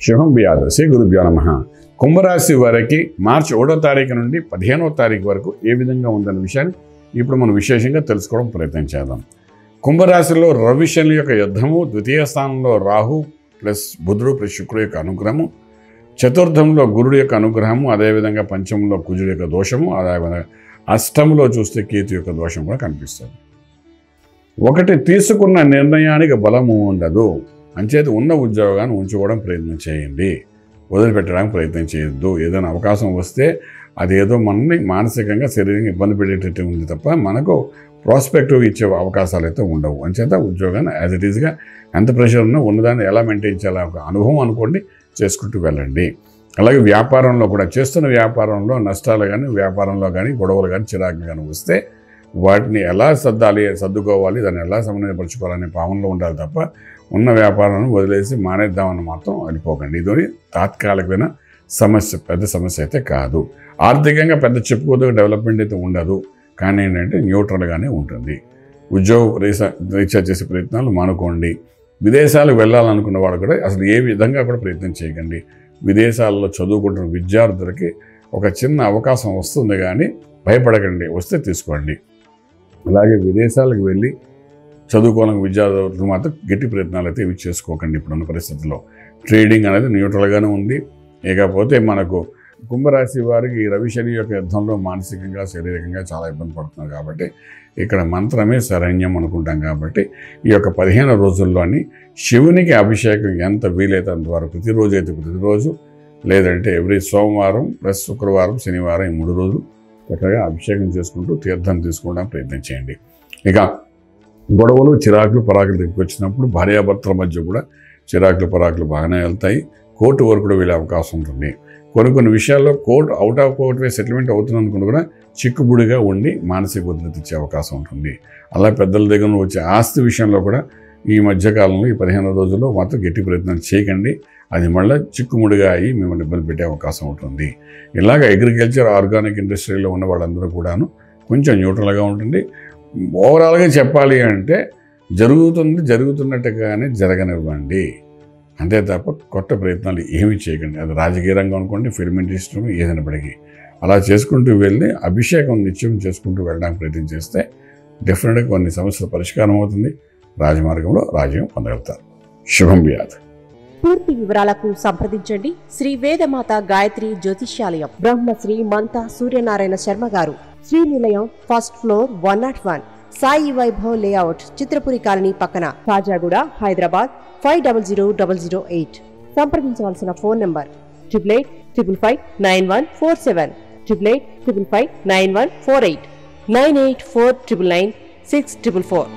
శుభం బియాదు శ్రీ గురుభ్యో నమః. కుంభరాశి వారికి మార్చి 1వ తారీఖు నుండి 15వ తారీఖు వరకు ఏ విధంగా ఉందన్న విషయాన్ని ఇప్పుడు మనం విశేషంగా తెలుసుకోవడం ప్రయత్నం చేద్దాం. కుంభరాశిలో రవి శని యొక్క యుద్ధము, ద్వితీయ స్థానంలో రాహు ప్లస్ బుధుడు ప్లస్ శుక్రుడు యొక్క అనుగ్రహము, చతుర్థంలో గురుడు యొక్క అనుగ్రహము, అదేవిధంగా పంచమంలో కుజుడు యొక్క దోషము, అదేవిధంగా అష్టంలో చూస్తే కేతు యొక్క దోషం కూడా కనిపిస్తుంది. ఒకటి, తీసుకున్న నిర్ణయానికి బలము ఉండదు, అంచేత ఉన్న ఉద్యోగాన్ని ఉంచుకోవడం ప్రయత్నం చేయండి, వదిలిపెట్టడానికి ప్రయత్నం చేయొద్దు. ఏదైనా అవకాశం వస్తే అది ఏదో మనల్ని మానసికంగా శరీరంగా ఇబ్బంది పెట్టేటట్టు ఉంది తప్ప మనకు ప్రాస్పెక్టివ్ ఇచ్చే అవకాశాలు అయితే ఉండవు. అంచేత ఉద్యోగాన్ని యాజ్ ఇట్ ఈజ్గా ఎంత ప్రెషర్ ఉన్నా ఉన్నదాన్ని ఎలా మెయింటైన్ చేయాలి ఒక అనుభవం అనుకోండి, చేసుకుంటూ వెళ్ళండి. అలాగే వ్యాపారంలో కూడా చేస్తున్న వ్యాపారంలో నష్టాలు కానీ, వ్యాపారంలో కానీ గొడవలు కానీ, చిరాకులు కానీ వస్తే వాటిని ఎలా సర్దుకోవాలి, దాన్ని ఎలా సమన్వయపరచుకోవాలనే భావనలో ఉండాలి తప్ప ఉన్న వ్యాపారాన్ని వదిలేసి మానేద్దామని మాత్రం వెళ్ళిపోకండి. ఇది తాత్కాలికమైన సమస్య, పెద్ద సమస్య అయితే కాదు. ఆర్థికంగా పెద్ద చెప్పుకోదగ్గ డెవలప్మెంట్ అయితే ఉండదు, కానీ ఏంటంటే న్యూట్రల్గానే ఉంటుంది. ఉద్యోగ రీసెర్చ్ చేసే ప్రయత్నాలు మానుకోండి. విదేశాలకు వెళ్ళాలనుకున్న వాళ్ళు కూడా అసలు ఏ విధంగా కూడా ప్రయత్నం చేయకండి. విదేశాల్లో చదువుకుంటున్న విద్యార్థులకి ఒక చిన్న అవకాశం వస్తుంది, కానీ భయపడకండి, వస్తే తీసుకోండి. అలాగే విదేశాలకు వెళ్ళి చదువుకోవాలని విద్యార్థులు మాత్రం గట్టి ప్రయత్నాలు అయితే ఇవి చేసుకోకండి. ఇప్పుడున్న పరిస్థితుల్లో ట్రేడింగ్ అనేది న్యూట్రల్గానే ఉంది. ఇకపోతే మనకు కుంభరాశి వారికి రవి శని యొక్క యుద్ధంలో మానసికంగా, శారీరకంగా చాలా ఇబ్బంది పడుతున్నారు కాబట్టి ఇక్కడ మంత్రమే శరణ్యం అనుకుంటాం. కాబట్టి ఈ యొక్క 15 రోజుల్లోని శివునికి అభిషేకం ఎంత వీలైతే అంతవరకు ప్రతిరోజు అయితే ప్రతిరోజు, లేదంటే ఎవ్రీ సోమవారం ప్లస్ శుక్రవారం, శనివారం ఈ 3 రోజులు చక్కగా అభిషేకం చేసుకుంటూ తీర్థం తీసుకోవడానికి ప్రయత్నం చేయండి. ఇక గొడవలు, చిరాకులు, పరాకులు దగ్గరికి వచ్చినప్పుడు భార్యాభర్తల మధ్య కూడా చిరాకులు, పరాకులు బాగానే వెళ్తాయి. కోర్టు వరకు కూడా వెళ్ళే అవకాశం ఉంటుంది. కొన్ని విషయాల్లో court out of court way settlement అవుతున్నందుకు కూడా చిక్కుబుడిగా ఉండి మానసిక ఒత్తిడి ఇచ్చే అవకాశం ఉంటుంది. అలా పెద్దల దగ్గర వచ్చే ఆస్తి విషయంలో కూడా ఈ మధ్యకాలంలో ఈ 15 రోజుల్లో మాత్రం గట్టి ప్రయత్నం చేయకండి. అది మళ్ళీ చిక్కుముడిగా అయ్యి మిమ్మల్ని ఇబ్బంది పెట్టే అవకాశం ఉంటుంది. ఇలాగ అగ్రికల్చర్, ఆర్గానిక్ ఇండస్ట్రీలో ఉన్న వాళ్ళందరూ కూడాను కొంచెం న్యూట్రల్గా ఉంటుంది. ఓవరాల్గా చెప్పాలి అంటే జరుగుతున్నట్టుగానే జరగనివ్వండి, అంతే తప్ప కొత్త ప్రయత్నాలు ఏమీ చేయకండి. అది రాజకీయ రంగం అనుకోండి, ఫిల్మ్ ఇండస్ట్రీ, ఏదైనప్పటికీ అలా చేసుకుంటూ వెళ్ళి అభిషేకం నిత్యం చేసుకుంటూ వెళ్ళడానికి ప్రయత్నం చేస్తే డెఫినెట్గా కొన్ని సమస్యల పరిష్కారం అవుతుంది. రాజమార్గంలో రాజ్యం పొందగలుగుతారు. శుభం బియాదు. పూర్తి వివరాలకు సంప్రదించండి శ్రీ వేదమాత గాయత్రి జ్యోతిష్యాలయం, బ్రహ్మశ్రీ మంతా సూర్యనారాయణ శర్మ గారు, Srinilayam, first floor, 101, Sai Vaibhav layout, Chitrapuri colony పక్కన, కాజాగూడ, హైదరాబాద్ 500008. సంప్రదించవలసిన ఫోన్ నంబర్ 8855559147, 8855559148, 9849996644.